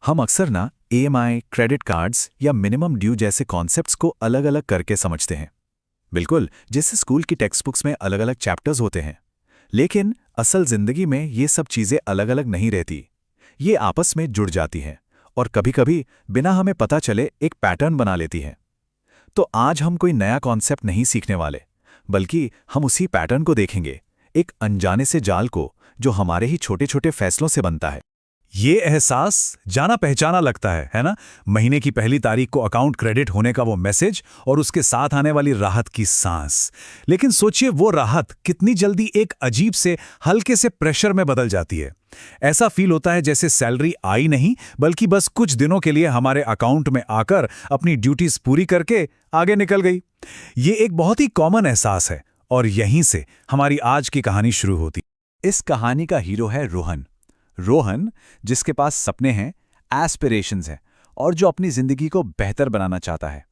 हम अक्सर ना ईएमआई, क्रेडिट कार्ड्स या मिनिमम ड्यू जैसे कॉन्सेप्ट्स को अलग अलग करके समझते हैं। बिल्कुल, जैसे स्कूल की टेक्स्ट बुक्स में अलग अलग चैप्टर्स होते हैं। लेकिन असल जिंदगी में ये सब चीजें अलग अलग नहीं रहती। ये आपस में जुड़ जाती हैं और कभी-कभी बिना हमें पता चले एक पैटर्न बना लेती हैं। तो आज हम कोई नया कॉन्सेप्ट नहीं सीखने वाले, बल्कि हम उसी पैटर्न को देखेंगे, एक अनजाने से जाल को जो हमारे ही छोटे छोटे फैसलों से बनता है। ये एहसास जाना पहचाना लगता है ना? महीने की पहली तारीख को अकाउंट क्रेडिट होने का वो मैसेज और उसके साथ आने वाली राहत की सांस। लेकिन सोचिए वो राहत कितनी जल्दी एक अजीब से हल्के से प्रेशर में बदल जाती है। ऐसा फील होता है जैसे सैलरी आई नहीं, बल्कि बस कुछ दिनों के लिए हमारे अकाउंट में आकर अपनी ड्यूटीज पूरी करके आगे निकल गई। ये एक बहुत ही कॉमन एहसास है और यहीं से हमारी आज की कहानी शुरू होती। इस कहानी का हीरो है रोहन। रोहन, जिसके पास सपने हैं, एस्पिरेशंस हैं और जो अपनी जिंदगी को बेहतर बनाना चाहता है।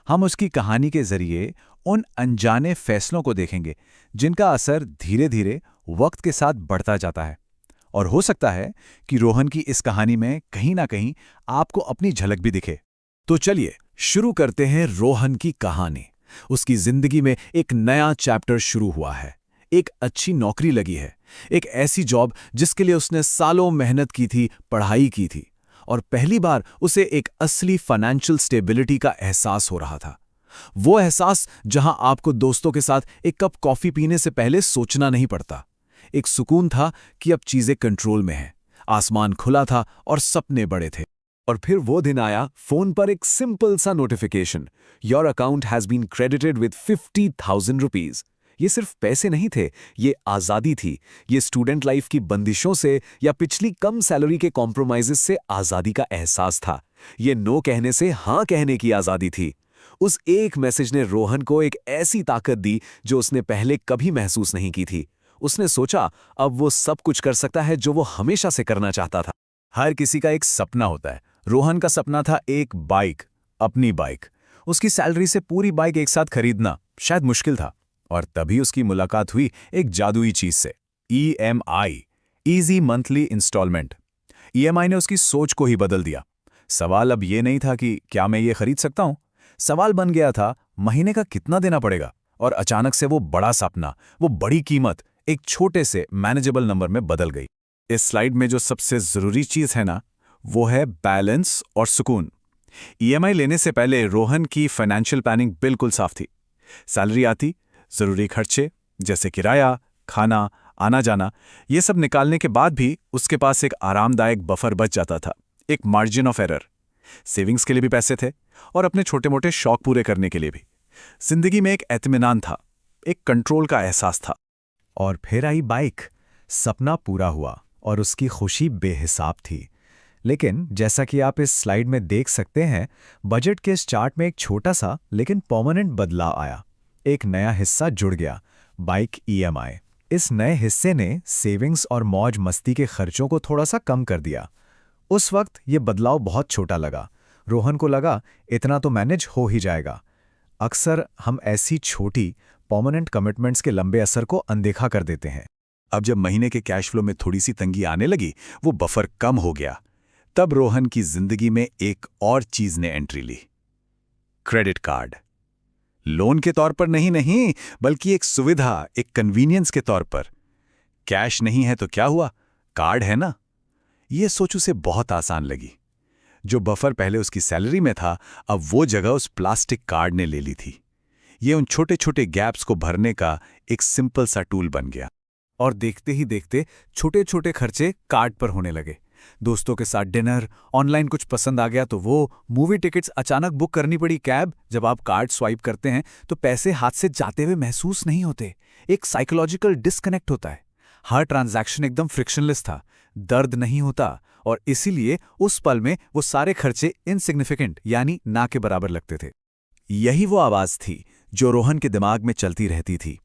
हम उसकी कहानी के जरिए उन अनजाने फैसलों को देखेंगे जिनका असर धीरे धीरे वक्त के साथ बढ़ता जाता है। और हो सकता है कि रोहन की इस कहानी में कहीं ना कहीं आपको अपनी झलक भी दिखे। तो चलिए शुरू करते हैं रोहन की कहानी। उसकी जिंदगी में एक नया चैप्टर शुरू हुआ है। एक अच्छी नौकरी लगी है, एक ऐसी जॉब जिसके लिए उसने सालों मेहनत की थी, पढ़ाई की थी, और पहली बार उसे एक असली फाइनेंशियल स्टेबिलिटी का एहसास हो रहा था। वो एहसास जहां आपको दोस्तों के साथ एक कप कॉफी पीने से पहले सोचना नहीं पड़ता। एक सुकून था कि अब चीजें कंट्रोल में हैं, आसमान खुला था और सपने बड़े थे। और फिर वो दिन आया, फोन पर एक सिंपल सा notification, your account has been credited with 50,000 rupees. ये सिर्फ पैसे नहीं थे, ये आज़ादी थी। ये स्टूडेंट लाइफ की बंदिशों से या पिछली कम सैलरी के कॉम्प्रोमाइजेस से आज़ादी का एहसास था। ये नो कहने से हाँ कहने की आज़ादी थी। उस एक मैसेज ने रोहन को एक ऐसी ताकत दी जो उसने पहले कभी महसूस नहीं की थी। उसने सोचा अब वो सब कुछ कर सकता है जो वो हमेशा से करना चाहता था। हर किसी का एक सपना होता है। रोहन का सपना था एक बाइक, अपनी बाइक। उसकी सैलरी से पूरी बाइक एक साथ खरीदना शायद मुश्किल था। और तभी उसकी मुलाकात हुई एक जादुई चीज से, EMI, easy monthly instalment. EMI ने उसकी सोच को ही बदल दिया। सवाल अब ये नहीं था कि क्या मैं ये खरीद सकता हूं, सवाल बन गया था महीने का कितना देना पड़ेगा। और अचानक से वो बड़ा सपना, वो बड़ी कीमत एक छोटे से मैनेजेबल नंबर में बदल गई। इस स्लाइड में जो सबसे जरूरी चीज है ना, वो है बैलेंस और सुकून। ईएमआई लेने से पहले रोहन की फाइनेंशियल प्लानिंग बिल्कुल साफ थी। सैलरी आती, जरूरी खर्चे जैसे किराया, खाना, आना जाना, ये सब निकालने के बाद भी उसके पास एक आरामदायक बफर बच जाता था, एक मार्जिन ऑफ एरर। सेविंग्स के लिए भी पैसे थे और अपने छोटे मोटे शौक पूरे करने के लिए भी। जिंदगी में एक एतमीनान था, एक कंट्रोल का एहसास था। और फिर आई बाइक। सपना पूरा हुआ और उसकी खुशी बेहिसाब थी। लेकिन जैसा कि आप इस स्लाइड में देख सकते हैं, बजट के इस चार्ट में एक छोटा सा लेकिन परमानेंट बदलाव आया। एक नया हिस्सा जुड़ गया, बाइक ईएमआई। इस नए हिस्से ने सेविंग्स और मौज मस्ती के खर्चों को थोड़ा सा कम कर दिया। उस वक्त ये बदलाव बहुत छोटा लगा। रोहन को लगा इतना तो मैनेज हो ही जाएगा। अक्सर हम ऐसी छोटी परमानेंट कमिटमेंट्स के लंबे असर को अनदेखा कर देते हैं। अब जब महीने के कैश फ्लो में थोड़ी सी तंगी आने लगी, वो बफर कम हो गया। तब रोहन की जिंदगी में एक और चीज ने एंट्री ली, क्रेडिट कार्ड। लोन के तौर पर नहीं, बल्कि एक सुविधा, एक कन्वीनियंस के तौर पर। कैश नहीं है तो क्या हुआ, कार्ड है ना। यह सोच उसे बहुत आसान लगी। जो बफर पहले उसकी सैलरी में था, अब वो जगह उस प्लास्टिक कार्ड ने ले ली थी। ये उन छोटे छोटे गैप्स को भरने का एक सिंपल सा टूल बन गया। और देखते ही देखते छोटे छोटे खर्चे कार्ड पर होने लगे। दोस्तों के साथ डिनर, ऑनलाइन कुछ पसंद आ गया तो वो, मूवी टिकट्स अचानक बुक करनी पड़ी, कैब। जब आप कार्ड स्वाइप करते हैं तो पैसे हाथ से जाते हुए महसूस नहीं होते। एक साइकोलॉजिकल डिस्कनेक्ट होता है। हर ट्रांजैक्शन एकदम फ्रिक्शनलेस था, दर्द नहीं होता, और इसीलिए उस पल में वो सारे खर्चे इनसिग्निफिकेंट यानी ना के बराबर लगते थे। यही वो आवाज थी जो रोहन के दिमाग में चलती रहती थी।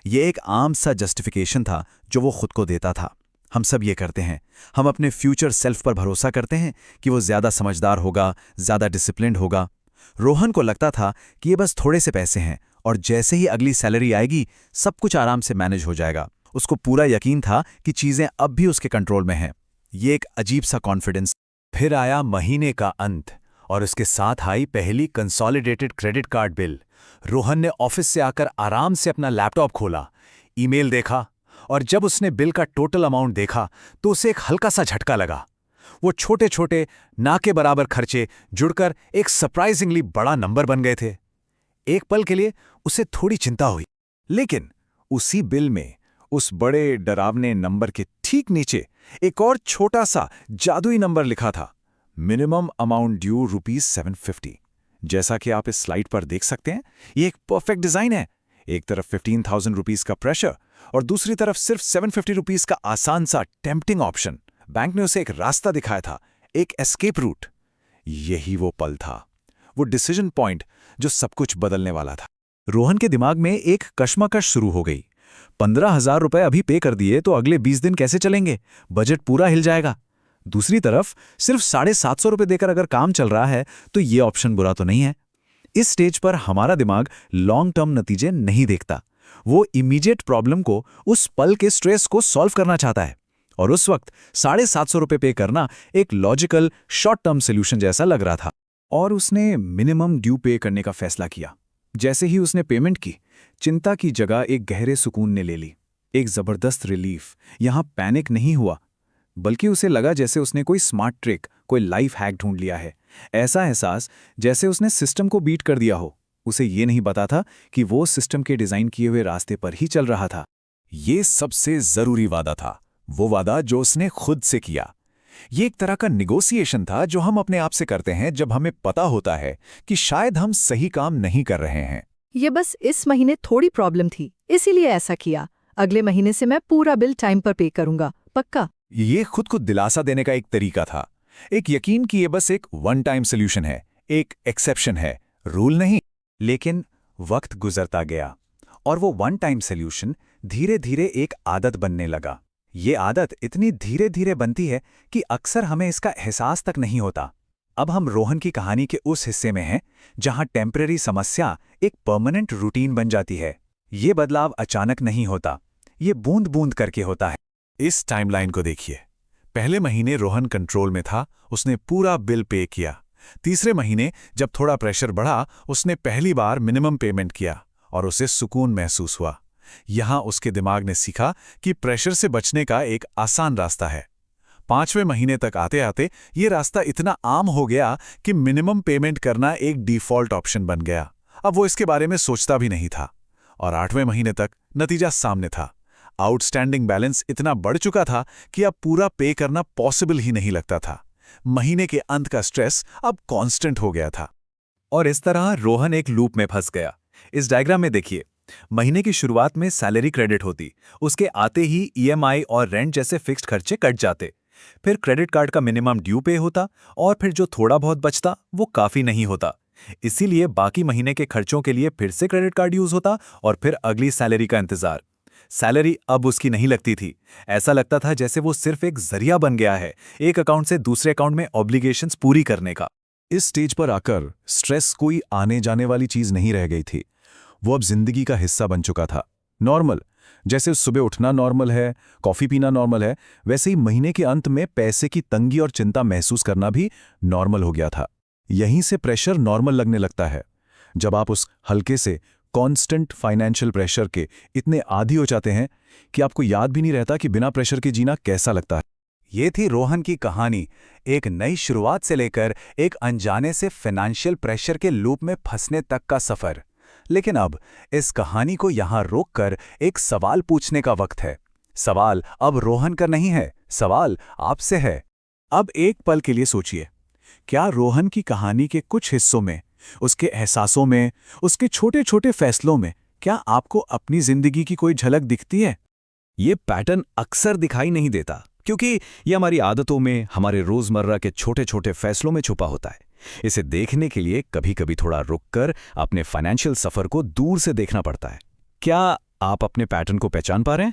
ये एक आम सा जस्टिफिकेशन था जो वो खुद को देता था। हम सब ये करते हैं। हम अपने फ्यूचर सेल्फ पर भरोसा करते हैं कि वो ज्यादा समझदार होगा, ज्यादा डिसिप्लिन्ड होगा। रोहन को लगता था कि ये बस थोड़े से पैसे हैं और जैसे ही अगली सैलरी आएगी सब कुछ आराम से मैनेज हो जाएगा। उसको पूरा यकीन था कि चीजें अब भी उसके कंट्रोल में हैं। ये एक अजीब सा कॉन्फिडेंस। फिर आया महीने का अंत और उसके साथ आई पहली consolidated credit card bill. Rohan ने ऑफिस से आकर आराम से अपना लैपटॉप खोला, ईमेल देखा और जब उसने बिल का टोटल अमाउंट देखा तो उसे एक हल्का सा झटका लगा। वो छोटे छोटे ना के बराबर खर्चे जुड़कर एक सरप्राइजिंगली बड़ा नंबर बन गए थे। एक पल के लिए उसे थोड़ी चिंता हुई, लेकिन उसी बिल में उस बड़े डरावने नंबर के ठीक नीचे एक और छोटा सा जादुई नंबर लिखा था, मिनिमम अमाउंट ड्यू ₹750। जैसा कि आप इस स्लाइड पर देख सकते हैं, ये एक परफेक्ट डिजाइन है। एक तरफ 15,000 रुपीस का प्रेशर और दूसरी तरफ सिर्फ 750 रुपीस का आसान सा टेम्पटिंग ऑप्शन। बैंक ने उसे एक रास्ता दिखाया था, एक एस्केप रूट। यही वो पल था, वो डिसीजन पॉइंट जो सब कुछ बदलने वाला था। रोहन के दिमाग में एक कश्मकश शुरू हो गई। 15,000 रुपए अभी पे कर दिए तो अगले 20 दिन कैसे चलेंगे? बजट पूरा हिल जाएगा। दूसरी तरफ सिर्फ 750 रुपए देकर अगर काम चल रहा है तो ये ऑप्शन बुरा तो नहीं है। इस स्टेज पर हमारा दिमाग लॉन्ग टर्म नतीजे नहीं देखता, वो इमीडिएट प्रॉब्लम को, उस पल के स्ट्रेस को सॉल्व करना चाहता है। और उस वक्त 750 रुपए पे करना एक लॉजिकल शॉर्ट टर्म सोल्यूशन जैसा लग रहा था। और उसने मिनिमम ड्यू पे करने का फैसला किया। जैसे ही उसने पेमेंट की, चिंता की जगह एक गहरे सुकून ने ले ली, एक जबरदस्त रिलीफ। यहां पैनिक नहीं हुआ, बल्कि उसे लगा जैसे उसने कोई स्मार्ट ट्रिक, कोई लाइफ हैक ढूंढ लिया है। ऐसा एहसास जैसे उसने सिस्टम को बीट कर दिया हो। उसे ये नहीं पता था कि वो सिस्टम के डिजाइन किए हुए रास्ते पर ही चल रहा था। ये सबसे जरूरी वादा था, वो वादा जो उसने खुद से किया। ये एक तरह का निगोसिएशन था जो हम अपने आप से करते हैं जब हमें पता होता है कि शायद हम सही काम नहीं कर रहे हैं। ये बस इस महीने थोड़ी प्रॉब्लम थी, इसीलिए ऐसा किया। अगले महीने से मैं पूरा बिल टाइम पर पे करूंगा, पक्का। ये खुद को दिलासा देने का एक तरीका था, एक यकीन कि ये बस एक वन टाइम सोल्यूशन है, एक एक्सेप्शन है, रूल नहीं। लेकिन वक्त गुजरता गया और वो वन टाइम सोल्यूशन धीरे धीरे एक आदत बनने लगा। ये आदत इतनी धीरे धीरे बनती है कि अक्सर हमें इसका एहसास तक नहीं होता। अब हम रोहन की कहानी के उस हिस्से में हैं जहां टेम्परेरी समस्या एक परमानेंट रूटीन बन जाती है। ये बदलाव अचानक नहीं होता, ये बूंद बूंद करके होता है। इस टाइमलाइन को देखिए। पहले महीने रोहन कंट्रोल में था, उसने पूरा बिल पे किया। तीसरे महीने जब थोड़ा प्रेशर बढ़ा, उसने पहली बार मिनिमम पेमेंट किया और उसे सुकून महसूस हुआ। यहां उसके दिमाग ने सीखा कि प्रेशर से बचने का एक आसान रास्ता है। 5वें महीने तक आते आते ये रास्ता इतना आम हो गया कि मिनिमम पेमेंट करना एक डिफ़ॉल्ट ऑप्शन बन गया। अब वो इसके बारे में सोचता भी नहीं था। और 8वें महीने तक नतीजा सामने था। आउटस्टैंडिंग बैलेंस इतना बढ़ चुका था कि अब पूरा पे करना पॉसिबल ही नहीं लगता था। महीने के अंत का स्ट्रेस अब कांस्टेंट हो गया था। और इस तरह रोहन एक लूप में फंस गया। इस डायग्राम में देखिए, महीने की शुरुआत में सैलरी क्रेडिट होती, उसके आते ही ईएमआई और रेंट जैसे फिक्स्ड खर्चे कट जाते। फिर क्रेडिट कार्ड का मिनिमम ड्यू पे होता और फिर जो थोड़ा बहुत बचता वो काफी नहीं होता। इसीलिए बाकी महीने के खर्चों के लिए फिर से क्रेडिट कार्ड यूज होता और फिर अगली सैलरी का इंतजार। सैलरी अब उसकी नहीं लगती थी। ऐसा लगता था जैसे वो सिर्फ एक जरिया बन गया है, एक अकाउंट से दूसरे अकाउंट में ऑब्लिगेशंस पूरी करने का। इस स्टेज पर आकर स्ट्रेस कोई आने जाने वाली चीज नहीं रह गई थी, वो अब जिंदगी का हिस्सा बन चुका था। नॉर्मल, जैसे सुबह उठना नॉर्मल है, कॉफी पीना नॉर्मल है, वैसे ही महीने के अंत में पैसे की तंगी और चिंता महसूस करना भी नॉर्मल हो गया था। यहीं से प्रेशर नॉर्मल लगने लगता है, जब आप उस हल्के से कांस्टेंट फाइनेंशियल प्रेशर के इतने आदी हो जाते हैं कि आपको याद भी नहीं रहता कि बिना प्रेशर के जीना कैसा लगता है। ये थी रोहन की कहानी, एक नई शुरुआत से लेकर एक अनजाने से फाइनेंशियल प्रेशर के लूप में फंसने तक का सफर। लेकिन अब इस कहानी को यहां रोककर एक सवाल पूछने का वक्त है। सवाल अब रोहन का नहीं है, सवाल आपसे है। अब एक पल के लिए सोचिए, क्या रोहन की कहानी के कुछ हिस्सों में, उसके एहसासों में, उसके छोटे छोटे फैसलों में, क्या आपको अपनी जिंदगी की कोई झलक दिखती है? ये पैटर्न अक्सर दिखाई नहीं देता क्योंकि ये हमारी आदतों में, हमारे रोजमर्रा के छोटे छोटे फैसलों में छुपा होता है। इसे देखने के लिए कभी कभी थोड़ा रुककर अपने फाइनेंशियल सफर को दूर से देखना पड़ता है। क्या आप अपने पैटर्न को पहचान पा रहे हैं?